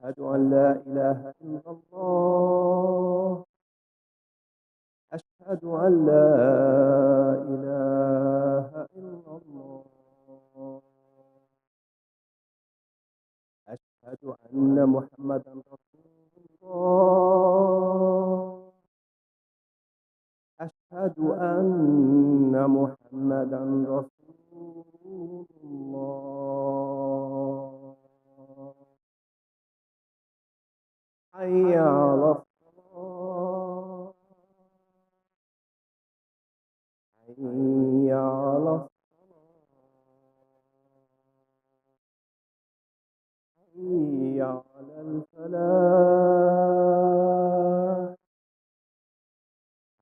أشهد أن لا إله إلا الله. أشهد أن لا إله إلا الله. أشهد أن محمدا رسول الله. أشهد أن محمدا رسول الله. حي على الصلاة. حي على الصلاة. حي على الفلاح.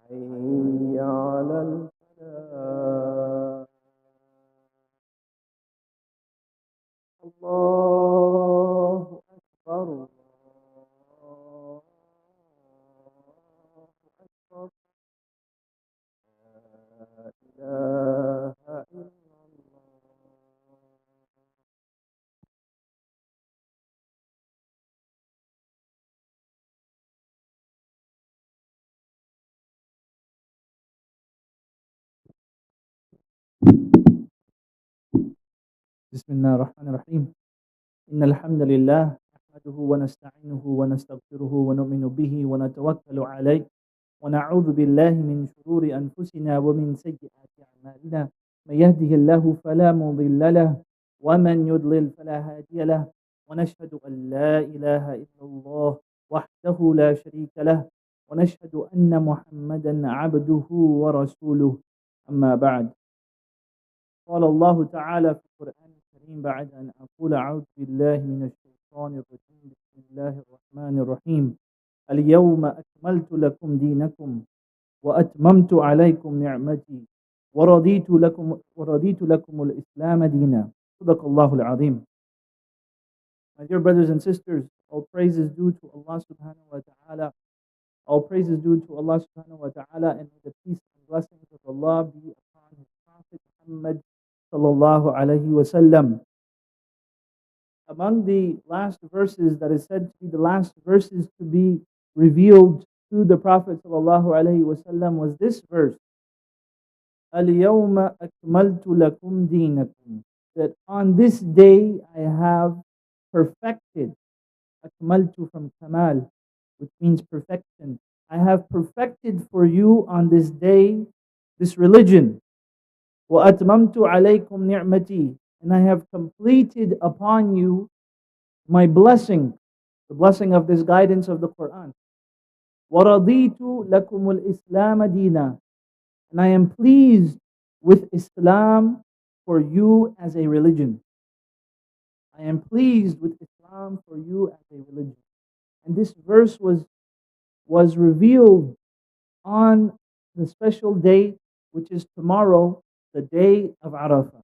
حي على الفلاح. الله أكبر. الله أكبر. لا إله إلا الله. بسم الله الرحمن الرحيم. إن الحمد لله نحمده ونستعينه ونستغفره ونؤمن به ونتوكل عليه ونعوذ بالله من شرور أنفسنا ومن سيئات أعمالنا. من يهده الله فلا مضل له ومن يضلل فلا هادي له. ونشهد أن لا إله إلا الله وحده لا شريك له. ونشهد أن محمدا عبده ورسوله. أما بعد، قال الله تعالى في القرآن الكريم بعد أن أقول أعوذ بالله من الشيطان الرجيم. بسم الله الرحمن الرحيم. اليوم أكملت لكم دينكم وأتممت عليكم نعمتي ورضيت لكم الإسلام دينا. صدق الله العظيم. My dear brothers and sisters, all praises due to Allah subhanahu wa ta'ala. All praises due to Allah subhanahu wa ta'ala, and may the peace and blessings of Allah be upon His Prophet Muhammad sallallahu alayhi wasallam. Among the last verses that is said to be the last verses to be revealed to the Prophet sallallahu alayhi wasallam was this verse: Al-yawma akmaltu lakum deenakum. That on this day I have perfected. Akmaltu from kamal, which means perfection. I have perfected for you on this day this religion. وَأَتْمَمْتُ عَلَيْكُمْ نِعْمَتِي, and I have completed upon you my blessing, the blessing of this guidance of the Quran. وَرَضِيتُ لَكُمُ الْإِسْلَامَ دِينًا, and I am pleased with Islam for you as a religion. I am pleased with Islam for you as a religion. And this verse was revealed on the special day, which is tomorrow, the day of Arafah.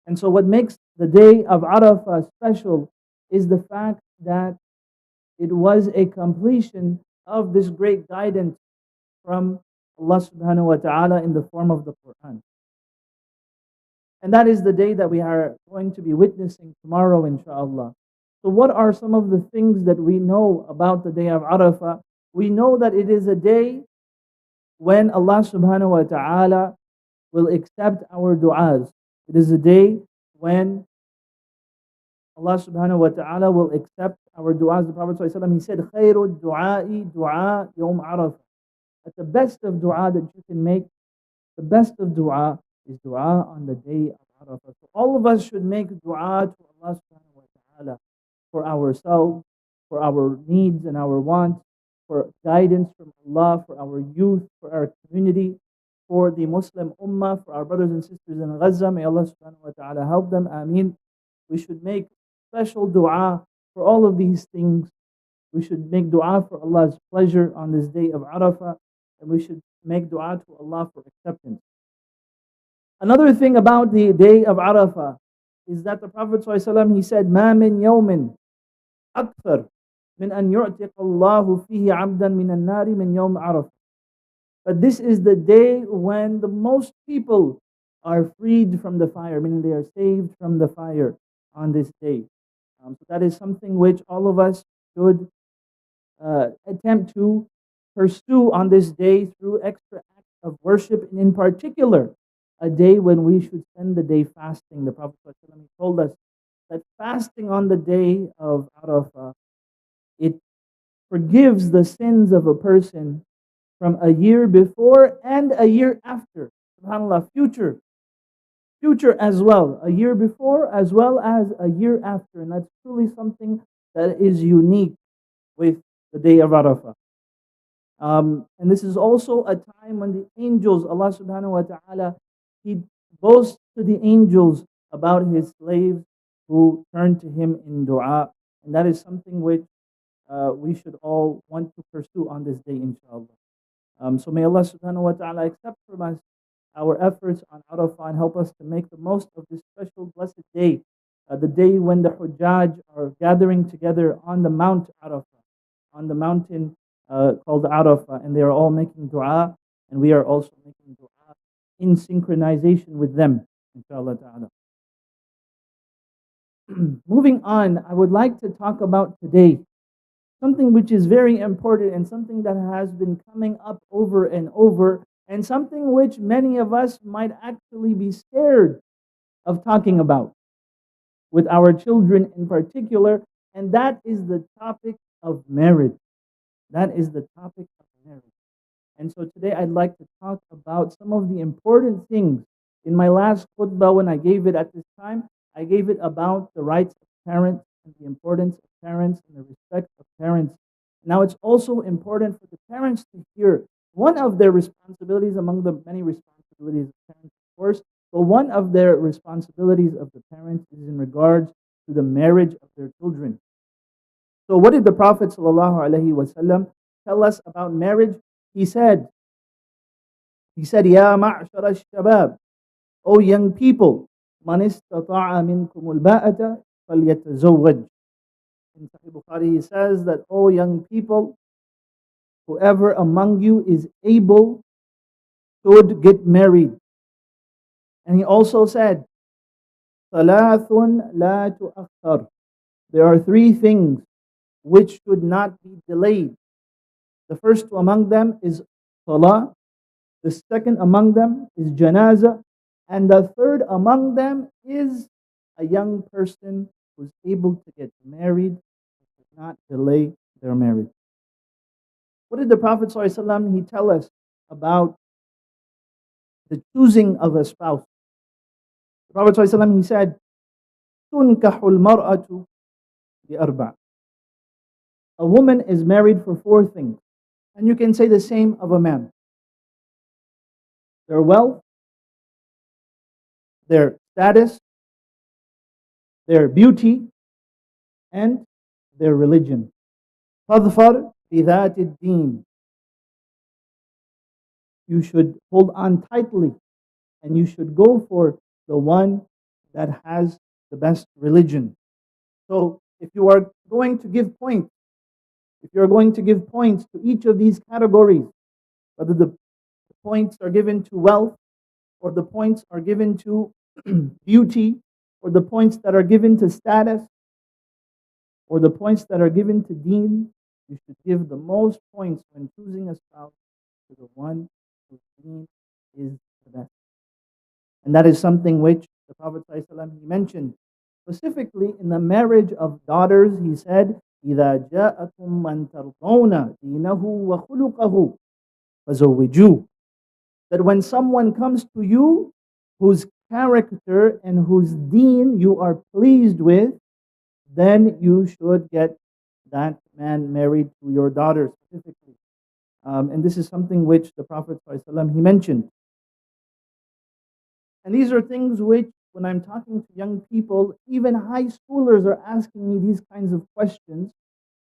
And so what makes the day of Arafah special is the fact that it was a completion of this great guidance from Allah subhanahu wa ta'ala in the form of the Quran. And that is the day that we are going to be witnessing tomorrow, inshaAllah. So what are some of the things that we know about the day of Arafah? We know that it is a day when Allah subhanahu wa ta'ala will accept our du'as. It is a day when Allah subhanahu wa ta'ala will accept our du'as. The Prophet ﷺ, he said, خَيْرُ الدُّعَاءِ دُعَاء يَوْمْ عَرَفَةٍ. That the best of du'a that you can make, the best of du'a is du'a on the day of Arafah. So all of us should make du'a to Allah subhanahu wa ta'ala for ourselves, for our needs and our wants, for guidance from Allah, for our youth, for our community, for the Muslim Ummah, for our brothers and sisters in Gaza. May Allah subhanahu wa ta'ala help them. Ameen. We should make special dua for all of these things. We should make dua for Allah's pleasure on this day of Arafah, and we should make dua to Allah for acceptance. Another thing about the day of Arafah is that the Prophet ﷺ, he said, مَا مِن يَوْمٍ أكثر من أن يعتق الله فيه عبدا من النار من يوم عرفة. But this is the day when the most people are freed from the fire, meaning they are saved from the fire on this day. So that is something which all of us should attempt to pursue on this day through extra acts of worship, and in particular, a day when we should spend the day fasting. The Prophet ﷺ told us that fasting on the day of Arafah, it forgives the sins of a person from a year before and a year after. SubhanAllah, future as well, a year before as well as a year after. And that's truly something that is unique with the day of Arafah. And this is also a time when the angels, Allah subhanahu wa ta'ala, He boasts to the angels about His slaves who turn to Him in dua. And that is something which we should all want to pursue on this day, inshallah. So may Allah subhanahu wa ta'ala accept from us our efforts on Arafah and help us to make the most of this special blessed day, the day when the Hujjaj are gathering together on the Mount Arafah, on the mountain called Arafah, and they are all making dua, and we are also making dua in synchronization with them, inshallah ta'ala. Moving on, I would like to talk about today something which is very important and something that has been coming up over and over, and something which many of us might actually be scared of talking about with our children in particular, and that is the topic of marriage. That is the topic of marriage. And so today I'd like to talk about some of the important things. In my last khutbah, when I gave it at this time, I gave it about the rights of parents and the importance of parents and the respect of parents. Now it's also important for the parents to hear one of their responsibilities among the many responsibilities of parents, of course, but one of their responsibilities of the parents is in regards to the marriage of their children. So what did the Prophet ﷺ tell us about marriage? He said, Ya ma'shara al-shabab, O young people, man istata'a minkum al-ba'ata falyatazawwaj. In Sahih Bukhari, he says that, O young people, whoever among you is able should get married. And he also said, Thalathun la tu'akhkhar. There are three things which should not be delayed. The first among them is salah, the second among them is janazah, and the third among them is a young person who's able to get married and should not delay their marriage. What did the Prophet ﷺ, he tell us about the choosing of a spouse? The Prophet ﷺ, he said, تُنْكَحُ الْمَرْأَةُ بِأَرْبَعٍ. A woman is married for four things. And you can say the same of a man. Their wealth, their status, their beauty, and their religion. فَظْفَرْ بِذَاتِ الدِّينِ. You should hold on tightly, and you should go for the one that has the best religion. So if you are going to give points, if you're going to give points to each of these categories, whether the points are given to wealth, or the points are given to beauty, or the points that are given to status, or the points that are given to deen, you should give the most points when choosing a spouse to the one whose deen is the best. And that is something which the Prophet ﷺ, he mentioned. Specifically in the marriage of daughters, he said, إِذَا جَاءَكُمْ مَنْ تَرْضَوْنَ دِينَهُ وَخُلُقَهُ فَزَوِّجُوهُ. That when someone comes to you whose character and whose deen you are pleased with, then you should get that man married to your daughter specifically. And this is something which the Prophet ﷺ, he mentioned. And these are things which, when I'm talking to young people, even high schoolers are asking me these kinds of questions.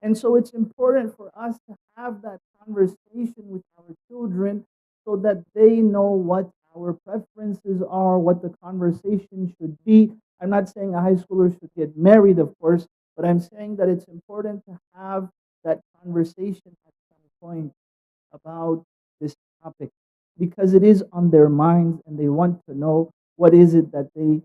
And so it's important for us to have that conversation with our children so that they know what our preferences are, what the conversation should be. I'm not saying a high schooler should get married, of course, but I'm saying that it's important to have that conversation at some point about this topic, because it is on their minds and they want to know what is it that they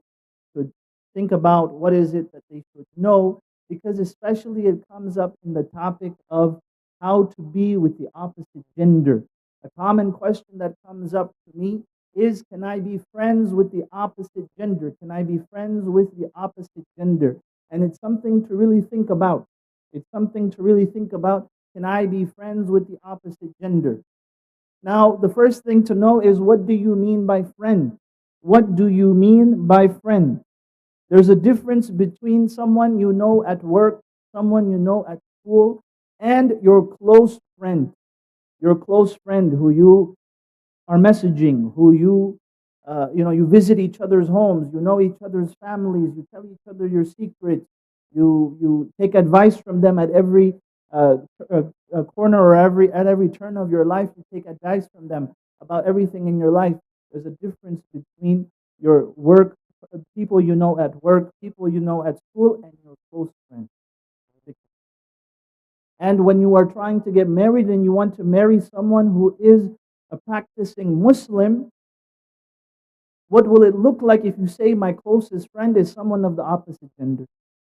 should think about, what is it that they should know. because especially it comes up in the topic of how to be with the opposite gender. A common question that comes up to me is, can I be friends with the opposite gender? Can I be friends with the opposite gender? And it's something to really think about. It's something to really think about. Can I be friends with the opposite gender? Now, the first thing to know is, what do you mean by friend? What do you mean by friend? There's a difference between someone you know at work, someone you know at school, and your close friend. Your close friend who you are messaging, who you visit each other's homes, you know each other's families, you tell each other your secrets, you take advice from them at every uh, uh, corner, or at every turn of your life. You take advice from them about everything in your life. There's a difference between your work, people you know at work, people you know at school, and your close friends. And when you are trying to get married and you want to marry someone who is a practicing Muslim, what will it look like if you say my closest friend is someone of the opposite gender?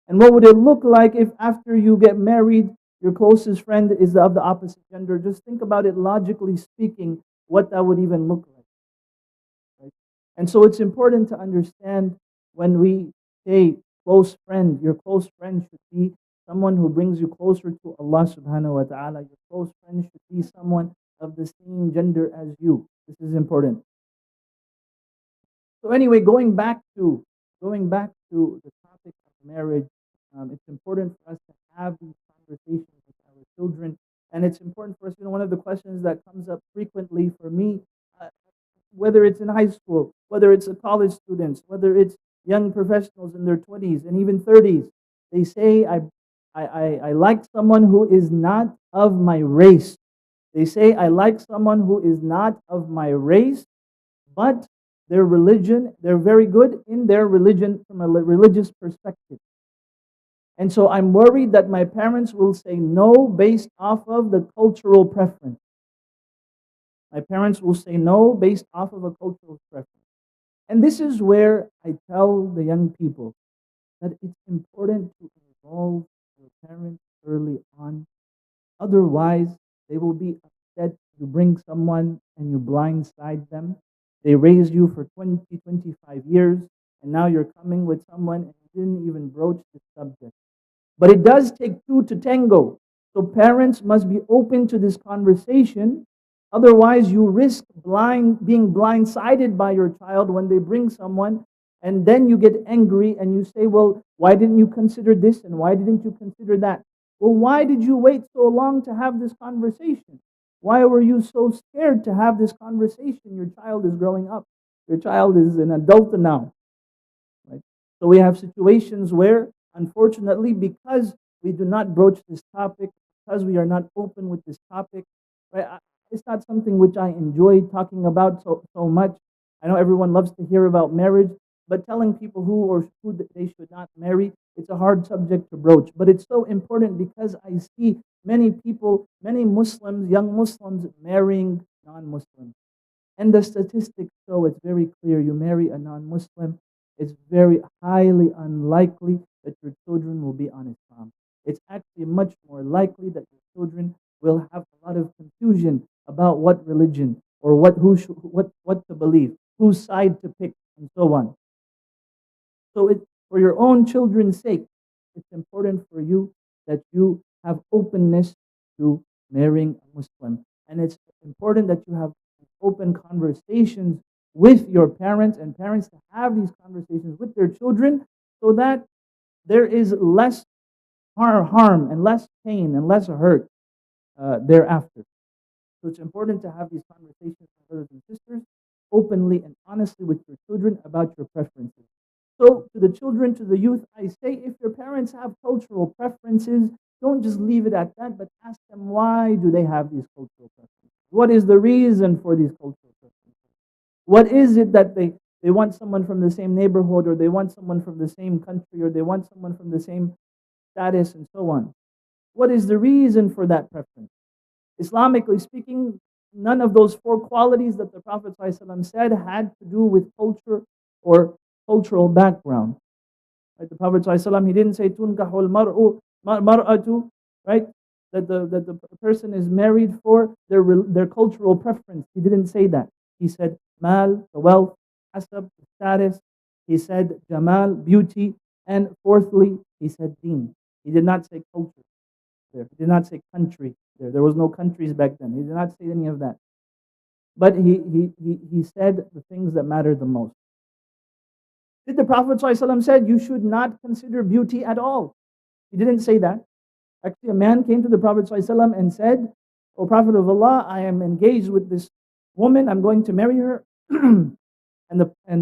And what would it look like if after you get married, your closest friend is of the opposite gender? Just think about it logically speaking, what that would even look like. Right? And so it's important to understand, when we say close friend, your close friend should be someone who brings you closer to Allah subhanahu wa ta'ala. Your close friend should be someone of the same gender as you. This is important. So anyway, going back to the topic of marriage, it's important for us to have these conversations with our children, and it's important for us. One of the questions that comes up frequently for me, uh, whether it's in high school, whether it's a college students, whether it's young professionals in their 20s and even 30s, they say, I like someone who is not of my race. They say, I like someone who is not of my race, but their religion, they're very good in their religion from a religious perspective. And so I'm worried that my parents will say no based off of the cultural preference. My parents will say no based off of a cultural preference. And this is where I tell the young people that it's important to involve your parents early on. Otherwise, they will be upset. You bring someone and you blindside them. They raised you for 20, 25 years, and now you're coming with someone and you didn't even broach the subject. But it does take two to tango. So parents must be open to this conversation. Otherwise, you risk being blindsided by your child when they bring someone, and then you get angry and you say, well, why didn't you consider this and why didn't you consider that? Well, why did you wait so long to have this conversation? Why were you so scared to have this conversation? Your child is growing up. Your child is an adult now. Right? So we have situations where, unfortunately, because we do not broach this topic, because we are not open with this topic, right? It's not something which I enjoy talking about so much. I know everyone loves to hear about marriage, but telling people who they should not marry, it's a hard subject to broach. But it's so important because I see many people, many Muslims, young Muslims, marrying non-Muslims. And the statistics show it's very clear. You marry a non Muslim, it's very highly unlikely that your children will be on Islam. It's actually much more likely that your children will have a lot of confusion about what religion or what to believe, whose side to pick, and so on. So for your own children's sake, it's important for you that you have openness to marrying a Muslim. And it's important that you have open conversations with your parents, and parents to have these conversations with their children, so that there is less harm and less pain and less hurt thereafter. So it's important to have these conversations with brothers and sisters openly and honestly with your children about your preferences. So to the children, to the youth, I say, if your parents have cultural preferences, don't just leave it at that, but ask them, why do they have these cultural preferences? What is the reason for these cultural preferences? What is it that they want someone from the same neighborhood, or they want someone from the same country, or they want someone from the same status, and so on? What is the reason for that preference? Islamically speaking, none of those four qualities that the Prophet ﷺ said had to do with culture or cultural background. Right? The Prophet ﷺ, he didn't say tunkahul mar'atu, right? That the person is married for their cultural preference. He didn't say that. He said mal, the wealth, hasab, the status. He said jamal, beauty, and fourthly, he said deen. He did not say culture there. He did not say country there. There was no countries back then. He did not say any of that. But he said the things that matter the most. Did the Prophet ﷺ said you should not consider beauty at all? He didn't say that. Actually, a man came to the Prophet ﷺ and said, "O Prophet of Allah, I am engaged with this woman. I'm going to marry her, and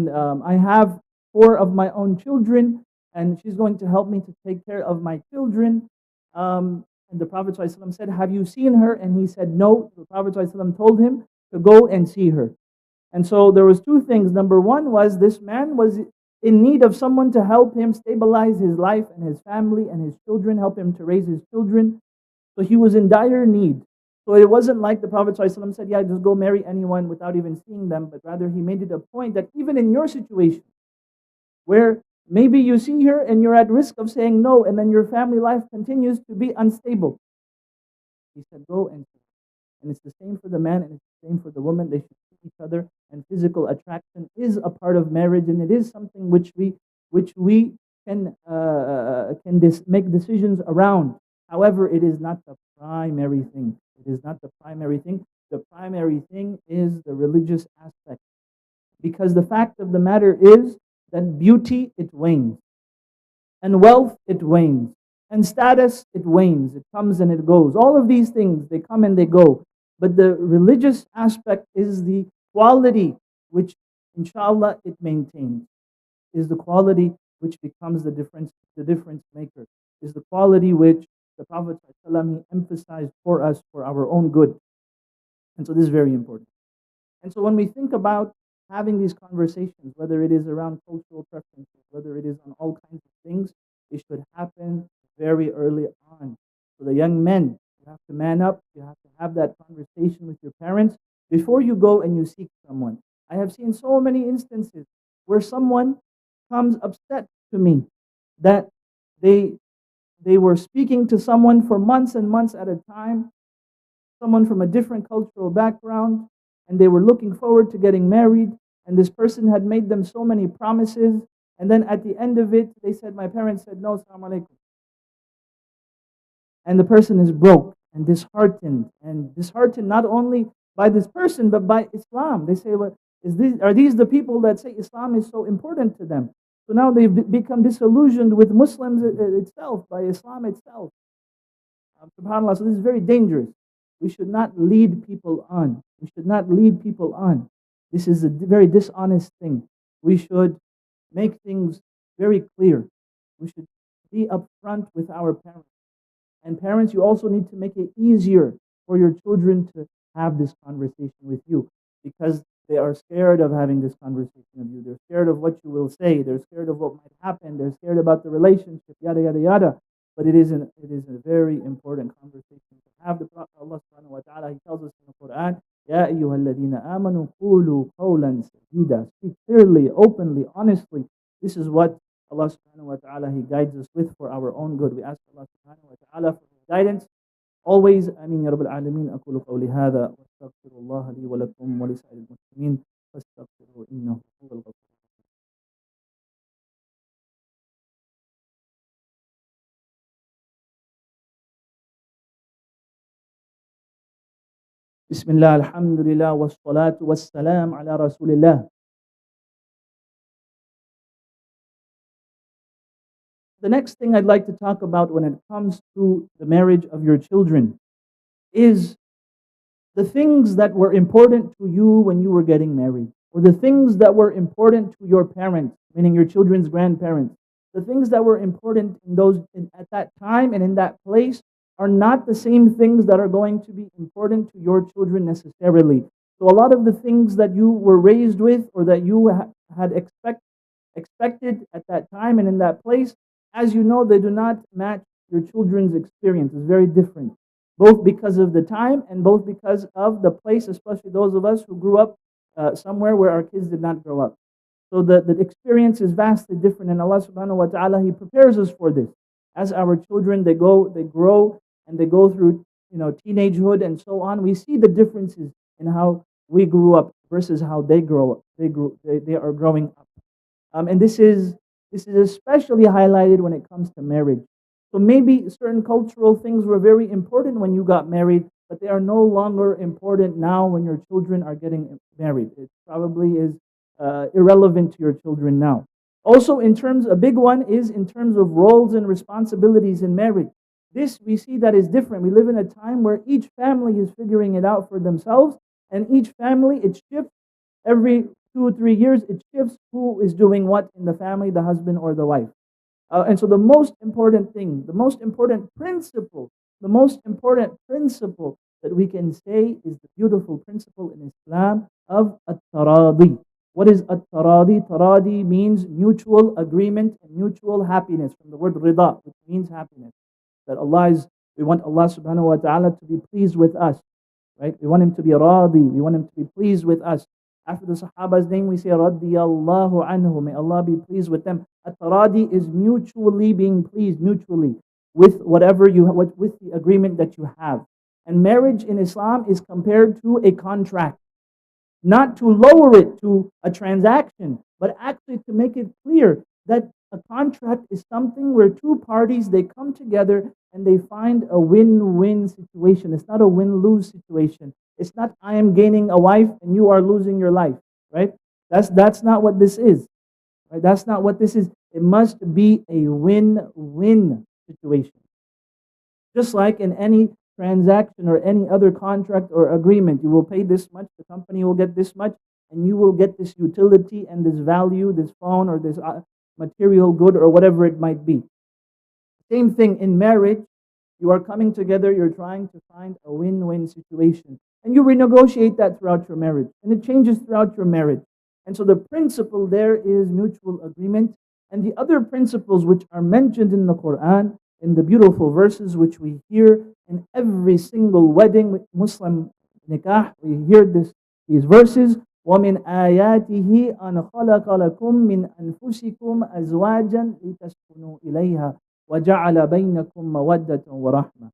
I have 4 of my own children, and she's going to help me to take care of my children." And the Prophet ﷺ said, "Have you seen her?" And he said, "No." The Prophet ﷺ told him to go and see her. And so there was 2 things. Number one was this man was in need of someone to help him stabilize his life and his family and his children, help him to raise his children. So he was in dire need. So it wasn't like the Prophet ﷺ said, yeah, just go marry anyone without even seeing them, but rather he made it a point that even in your situation, where maybe you see her and you're at risk of saying no, and then your family life continues to be unstable, he said, go and see. And it's the same for the man and it's the same for the woman. They should see each other. And physical attraction is a part of marriage, and it is something which we can make decisions around. However, it is not the primary thing. It is not the primary thing. The primary thing is the religious aspect. Because the fact of the matter is that beauty, it wanes. And wealth, it wanes. And status, it wanes. It comes and it goes. All of these things, they come and they go. But the religious aspect is the quality which, inshallah, it maintains. Is the quality which becomes the difference maker. Is the quality which the Prophet ﷺ emphasized for us for our own good. And so this is very important. And so when we think about having these conversations, whether it is around cultural preferences, whether it is on all kinds of things, it should happen very early on. So the young men, you have to man up, you have to have that conversation with your parents before you go and you seek someone. I have seen so many instances where someone comes upset to me that they were speaking to someone for months and months at a time, someone from a different cultural background, and they were looking forward to getting married, and this person had made them so many promises, and then at the end of it, they said, my parents said, no, assalamu alaikum. And the person is broke and disheartened not only by this person, but by Islam. They say, well, are these the people that say Islam is so important to them? So now they've become disillusioned with Muslims itself, by Islam itself. SubhanAllah, so this is very dangerous. We should not lead people on. We should not lead people on. This is a very dishonest thing. We should make things very clear. We should be upfront with our parents. And parents, you also need to make it easier for your children to have this conversation with you, because they are scared of having this conversation with you. They're scared of what you will say. They're scared of what might happen. They're scared about the relationship, yada, yada, yada. But it is a very important conversation to have. The Prophet Allah subhanahu wa ta'ala, he tells us in the Quran, Ya ayyuhalladhina amanu qulu qawlan sadida. Speak clearly, openly, honestly. This is what Allah subhanahu wa ta'ala, he guides us with for our own good. We ask Allah subhanahu wa ta'ala for his guidance. Always, Ameen Ya Rabbil Alameen. أقول قولي هذا واستغفر الله لي ولكم ولسائر المسلمين فاستغفروه إنه هو الغفور. Bismillah, alhamdulillah, wassalatu wassalam ala rasulillah. The next thing I'd like to talk about when it comes to the marriage of your children is the things that were important to you when you were getting married, or the things that were important to your parents, meaning your children's grandparents. The things that were important at that time and in that place are not the same things that are going to be important to your children necessarily. So a lot of the things that you were raised with, or that you had expected at that time and in that place, as you know, they do not match your children's experience. It's very different, both because of the time and both because of the place, especially those of us who grew up somewhere where our kids did not grow up. So the experience is vastly different, and Allah subhanahu wa ta'ala, He prepares us for this. As our children, they grow, and they go through, teenagehood and so on. We see the differences in how we grew up versus how they grow up. They are growing up. And this is especially highlighted when it comes to marriage. So maybe certain cultural things were very important when you got married, but they are no longer important now when your children are getting married. It probably is irrelevant to your children now. Also, a big one is in terms of roles and responsibilities in marriage. This we see that is different. We live in a time where each family is figuring it out for themselves, and each family, it shifts every 2 or 3 years. It shifts who is doing what in the family, the husband or the wife. And so the most important thing, the most important principle that we can say is the beautiful principle in Islam of at-taradi. What is at-taradi? Taradi means mutual agreement and mutual happiness, from the word rida, which means happiness. That we want Allah subhanahu wa ta'ala to be pleased with us, right? We want Him to be radi, we want Him to be pleased with us. After the Sahaba's name, we say radiyallahu anhu, may Allah be pleased with them. At-taradi is mutually being pleased, mutually, with with the agreement that you have. And marriage in Islam is compared to a contract. Not to lower it to a transaction, but actually to make it clear that a contract is something where two parties, they come together and they find a win-win situation. It's not a win-lose situation. It's not I am gaining a wife and you are losing your life, right? That's not what this is. Right? That's not what this is. It must be a win-win situation. Just like in any transaction or any other contract or agreement, you will pay this much, the company will get this much, and you will get this utility and this value, this phone or this material good or whatever it might be. Same thing in marriage. You are coming together, you're trying to find a win-win situation. And you renegotiate that throughout your marriage. And it changes throughout your marriage. And so the principle there is mutual agreement. And the other principles which are mentioned in the Quran, in the beautiful verses which we hear in every single wedding, Muslim nikah, we hear these verses. وَمِنْ آيَاتِهِ أَنْ خَلَقَ لَكُم مِّنْ أَنفُسِكُمْ أَزْوَاجًا لِتَسْكُنُوا إِلَيْهَا وَجَعَلَ بَيْنَكُم مَّوَدَّةً وَرَحْمَةً.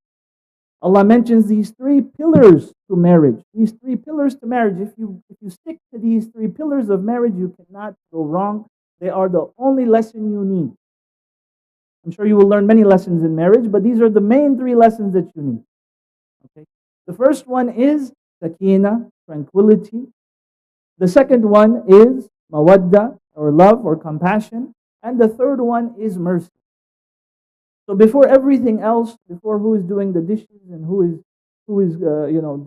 Allah mentions these three pillars to marriage. These three pillars to marriage. If you stick to these three pillars of marriage, you cannot go wrong. They are the only lesson you need. I'm sure you will learn many lessons in marriage, but these are the main three lessons that you need. Okay. The first one is sakina, tranquility. The second one is mawadda, or love or compassion. And the third one is mercy. So before everything else, before who is doing the dishes and who is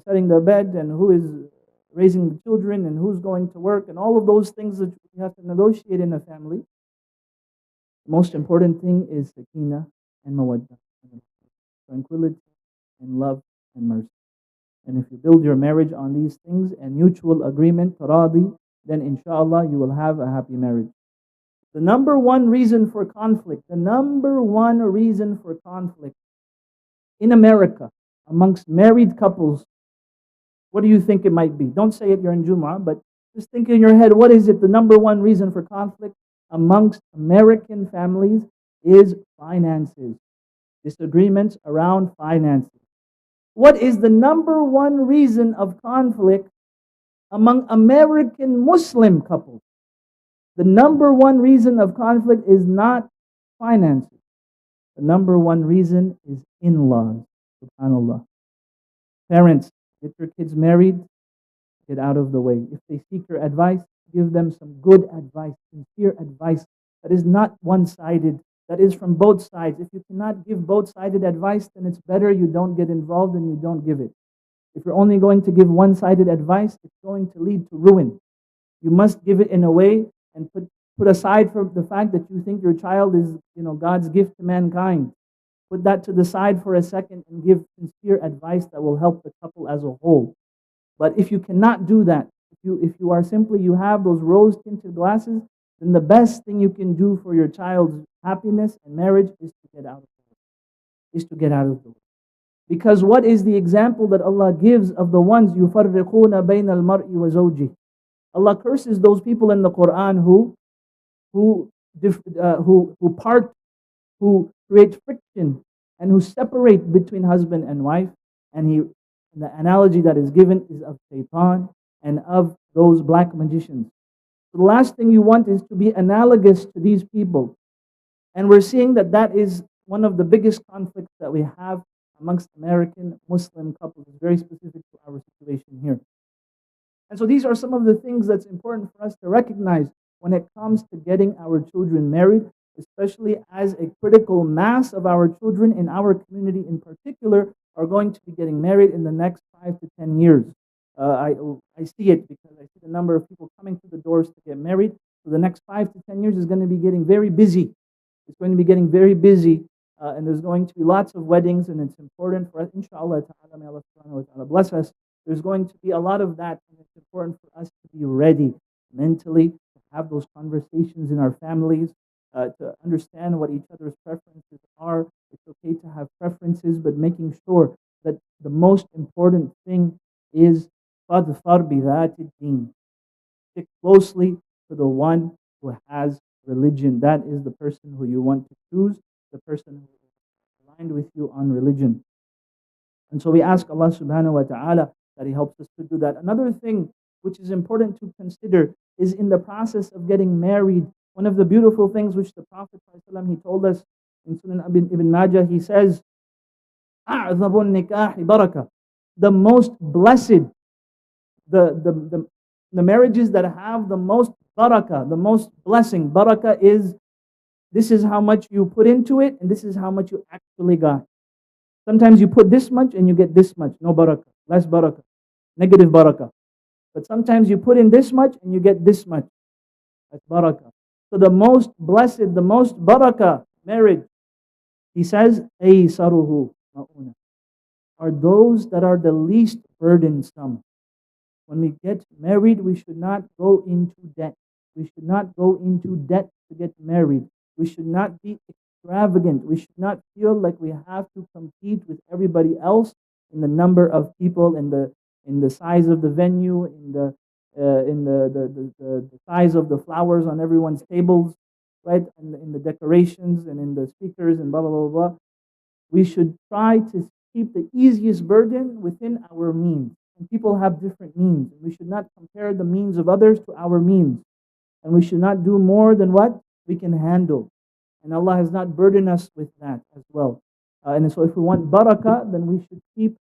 setting the bed and who is raising the children and who's going to work and all of those things that you have to negotiate in a family, the most important thing is sakina and mawadda, tranquility and love and mercy. And if you build your marriage on these things and mutual agreement, taradi, then inshallah you will have a happy marriage. The number one reason for conflict in America amongst married couples, what do you think it might be? Don't say it, you're in Jumaa, but just think in your head, what is it? The number one reason for conflict amongst American families is finances. Disagreements around finances. What is the number one reason of conflict among American Muslim couples? The number one reason of conflict is not finances. The number one reason is in-laws. SubhanAllah. Parents, get your kids married, get out of the way. If they seek your advice, give them some good advice, sincere advice that is not one-sided, that is from both sides. If you cannot give both-sided advice, then it's better you don't get involved and you don't give it. If you're only going to give one-sided advice, it's going to lead to ruin. You must give it in a way and put aside from the fact that you think your child is, God's gift to mankind. Put that to the side for a second and give sincere advice that will help the couple as a whole. But if you cannot do that, if you have those rose-tinted glasses, then the best thing you can do for your child's happiness and marriage is to get out of the way. Because what is the example that Allah gives of the ones يُفَرِّقُونَ بَيْنَ الْمَرْءِ وَزَوْجِهِ? Allah curses those people in the Quran who who who part, who create friction, and who separate between husband and wife. And the analogy that is given is of shaitan and of those black magicians. So the last thing you want is to be analogous to these people. And we're seeing that that is one of the biggest conflicts that we have amongst American Muslim couples. It's very specific to our situation here. And so these are some of the things that's important for us to recognize when it comes to getting our children married, especially as a critical mass of our children in our community in particular are going to be getting married in the next 5 to 10 years. I see it because I see the number of people coming to the doors to get married. So the next 5 to 10 years is going to be getting very busy. It's going to be getting very busy, and there's going to be lots of weddings, and it's important for us, inshallah ta'ala, may Allah subhanahu wa ta'ala bless us. There's going to be a lot of that, and it's important for us to be ready mentally, to have those conversations in our families, to understand what each other's preferences are. It's okay to have preferences, but making sure that the most important thing is فَاظْفَرْ بِذَاتِ الدِّينِ. Stick closely to the one who has religion. That is the person who you want to choose, the person who is aligned with you on religion. And so we ask Allah subhanahu wa ta'ala that He helps us to do that. Another thing which is important to consider is in the process of getting married. One of the beautiful things which the Prophet ﷺ, he told us in Sunan Ibn Majah, he says, أَعْظَبُ النِّكَاحِ بَرَكَةً. The most blessed, the, the, the, the marriages that have the most barakah, the most blessing. Barakah is, this is how much you put into it, and this is how much you actually got. Sometimes you put this much and you get this much, no barakah, less barakah, negative barakah. But sometimes you put in this much and you get this much, that's barakah. So the most blessed, the most barakah marriage, he says, أَيْسَرُهُ مَؤُونَةً, are those that are the least burdensome. When we get married, we should not go into debt. We should not go into debt to get married. We should not be extravagant. We should not feel like we have to compete with everybody else in the number of people, in the size of the venue, in the size of the flowers on everyone's tables, right? And in the decorations and in the speakers and blah blah blah blah. We should try to keep the easiest burden within our means. And people have different means. We should not compare the means of others to our means. And we should not do more than what we can handle. And Allah has not burdened us with that as well. And so if we want barakah, then we should keep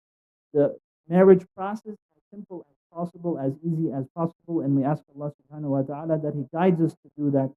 the marriage process as simple as possible, as easy as possible. And we ask Allah subhanahu wa ta'ala that He guides us to do that.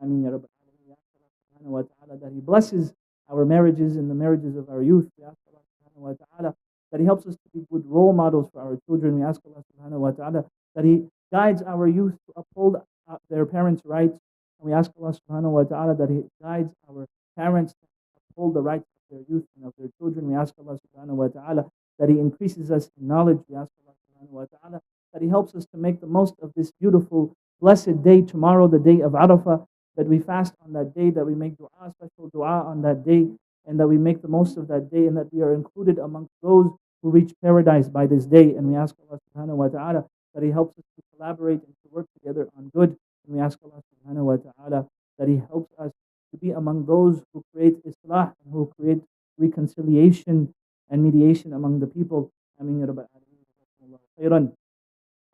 I mean, Ya Rabbi, we ask Allah subhanahu wa ta'ala that He blesses our marriages and the marriages of our youth. We ask Allah subhanahu wa ta'ala that He helps us to be good role models for our children. We ask Allah subhanahu wa ta'ala that He guides our youth to uphold their parents' rights. And we ask Allah subhanahu wa ta'ala that He guides our parents to uphold the rights of their youth and of their children. We ask Allah subhanahu wa ta'ala that He increases us in knowledge. We ask Allah subhanahu wa ta'ala that He helps us to make the most of this beautiful, blessed day tomorrow, the day of Arafah, that we fast on that day, that we make dua, special dua on that day, and that we make the most of that day, and that we are included amongst those who reach paradise by this day. And we ask Allah subhanahu wa ta'ala that He helps us to collaborate and to work together on good. And we ask Allah subhanahu wa ta'ala that He helps us to be among those who create islah and who create reconciliation and mediation among the people. Ameen ya Rabbal Alameen. Khairan.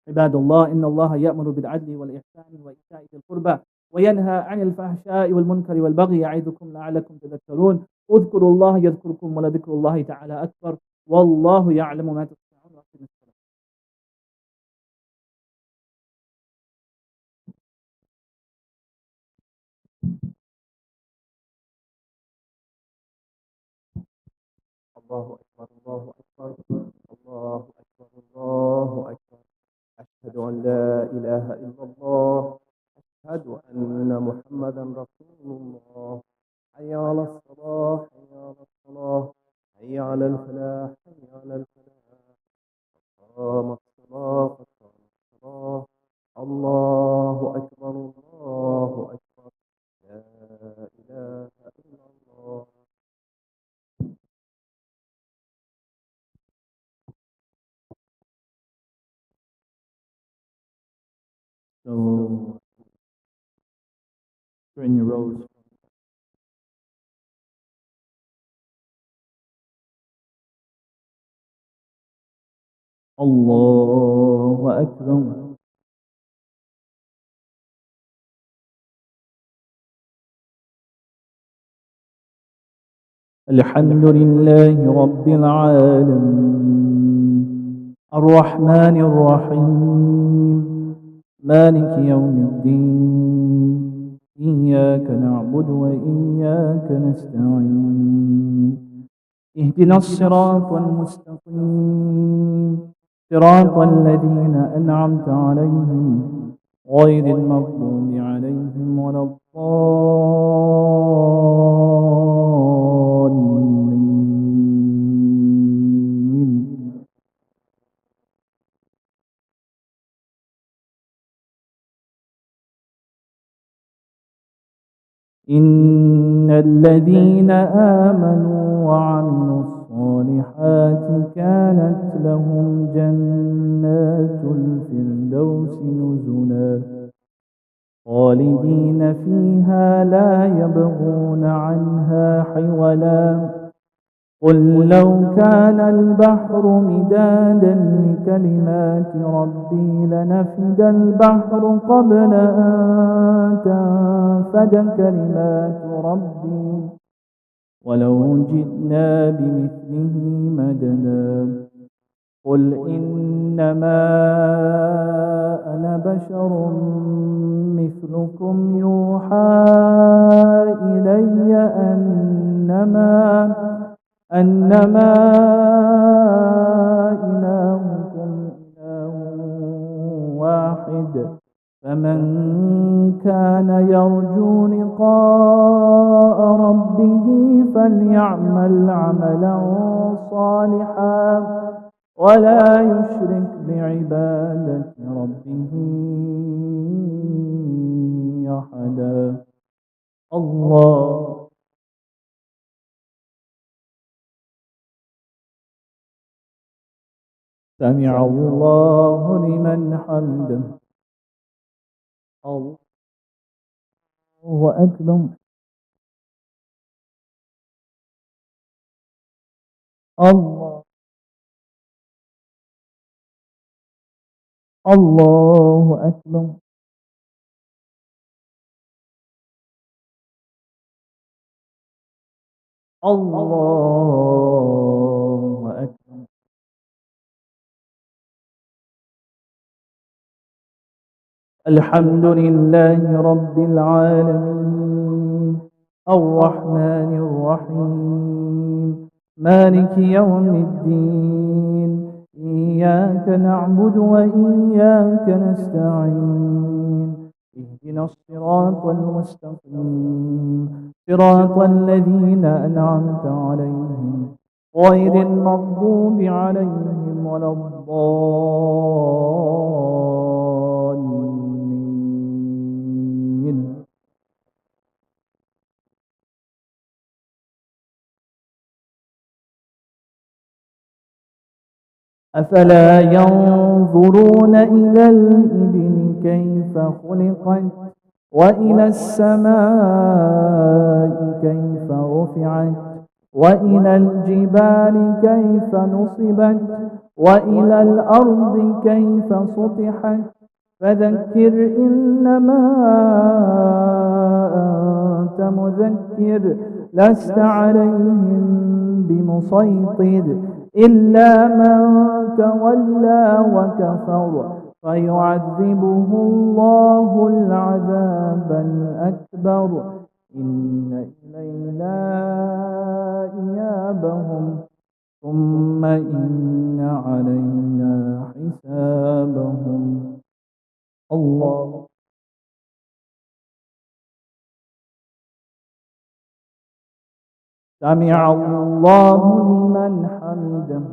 عباد الله إن الله يأمر بالعدل والإحسان وإيتاء ذي القربى وينهى عن الفحشاء والمنكر والبغي يعظكم لعلكم تذكرون اذكروا الله يذكركم ولذكر الله تعالى أكبر والله يعلم ما تصنعون. الله أكبر الله أكبر الله أكبر الله أكبر. أشهد أن لا إله إلا الله. أشهد أن محمدا رسول الله. حي على الصلاة حي على الصلاة حي على الفلاح حي على الفلاح. قامت الصلاة قد قامت الصلاة. الله أكبر الله أكبر. لا إله إلا الله. So Turn your rows. الله أكبر. الحمد لله رب العالمين الرحمن الرحيم مالك يوم الدين إياك نعبد وإياك نستعين اهدنا الصراط المستقيم صراط الذين أنعمت عليهم غير المغضوب عليهم ولا الضالين. إن الذين آمنوا وعملوا الصالحات كانت لهم جنات الفردوس نزلا خالدين فيها لا يبغون عنها حولا قل لو كان البحر مدادا لكلمات ربي لنفد البحر قبل أن تنفد كلمات ربي ولو جئنا بمثله مددا قل إنما أنا بشر مثلكم يوحى إلي أنما إلهكم إله واحد فمن كان يرجو لقاء ربه فليعمل عملا صالحا ولا يشرك بعبادة ربه أحدا. الله سمع الله لمن حمده. الله أكبر. الله الله أكبر. الله أكبر. الحمد لله رب العالمين الرحمن الرحيم مالك يوم الدين إياك نعبد وإياك نستعين اهدنا الصراط المستقيم صراط الذين أنعمت عليهم غير المغضوب عليهم ولا الضالين. أفلا ينظرون إلى الإبل كيف خلقت وإلى السماء كيف رفعت وإلى الجبال كيف نصبت وإلى الأرض كيف سطحت فذكر إنما أنت مذكر لست عليهم بمسيطر إلا من تولى وكفر فيعذبه الله العذاب الأكبر إن إلينا إيابهم ثم إن علينا حسابهم. الله سمع الله لمن حمده.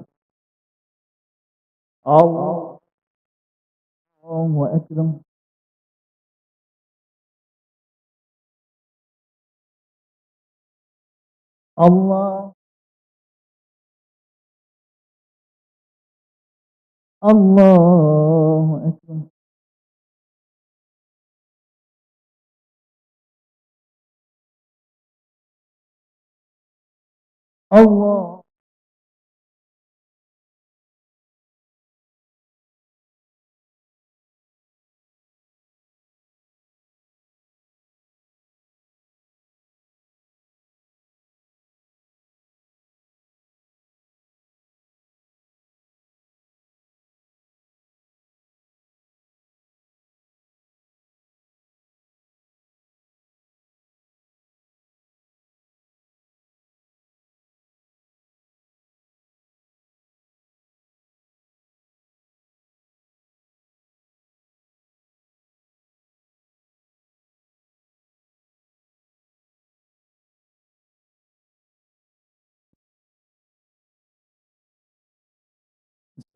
الله أكبر. الله الله أكبر.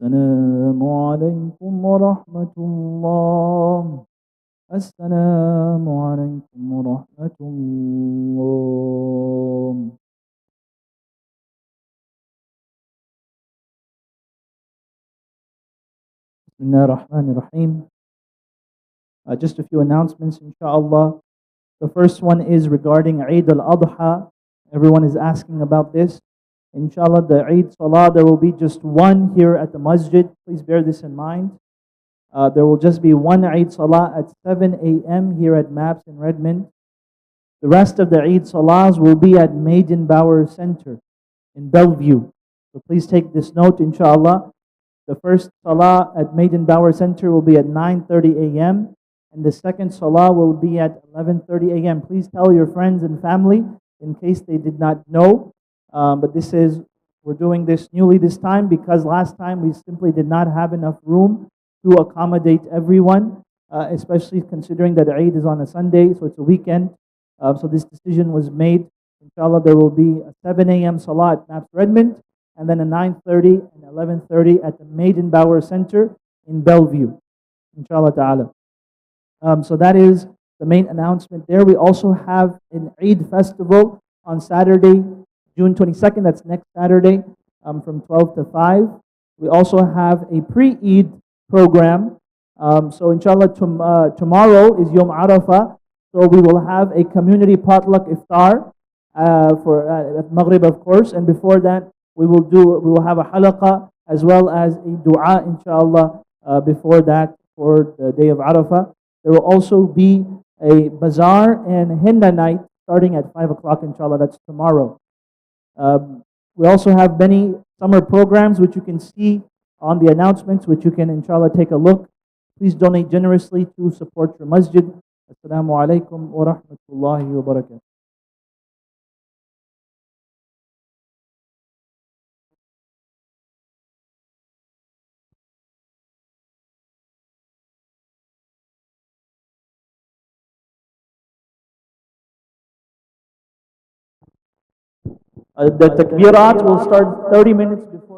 السلام عليكم ورحمة الله. السلام عليكم ورحمة الله. بسم الله الرحمن الرحيم. Just a few announcements, inshallah. The first one is regarding Eid al-Adha. Everyone is asking about this. Inshallah, the Eid Salah, there will be just one here at the masjid. Please bear this in mind. There will just be one Eid Salah at 7 a.m. here at MAPS in Redmond. The rest of the Eid Salahs will be at Maidenbauer Center in Bellevue. So please take this note, inshallah. The first Salah at Maidenbauer Center will be at 9:30 a.m. and the second Salah will be at 11:30 a.m. Please tell your friends and family in case they did not know. But we're doing this newly this time because last time we simply did not have enough room to accommodate everyone, especially considering that Eid is on a Sunday, so it's a weekend. So this decision was made. Inshallah, there will be a 7 a.m. Salah at MAPS Redmond, and then a 9:30 and 11:30 at the Maidenbauer Center in Bellevue, inshallah ta'ala. So that is the main announcement there. We also have an Eid festival on Saturday, June 22nd. That's next Saturday from 12 to 5. We also have a pre-Eid program. So inshallah, tomorrow is Yom Arafah. So we will have a community potluck iftar at Maghrib, of course. And before that, we will have a halaqah as well as a dua, inshallah, before that for the day of Arafah. There will also be a bazaar and henna night starting at 5 o'clock, inshallah. That's tomorrow. We also have many summer programs which you can see on the announcements, which you can, inshallah, take a look. Please donate generously to support your masjid. Assalamu alaikum wa rahmatullahi wa barakatuh. The takbirat will start 30 minutes before.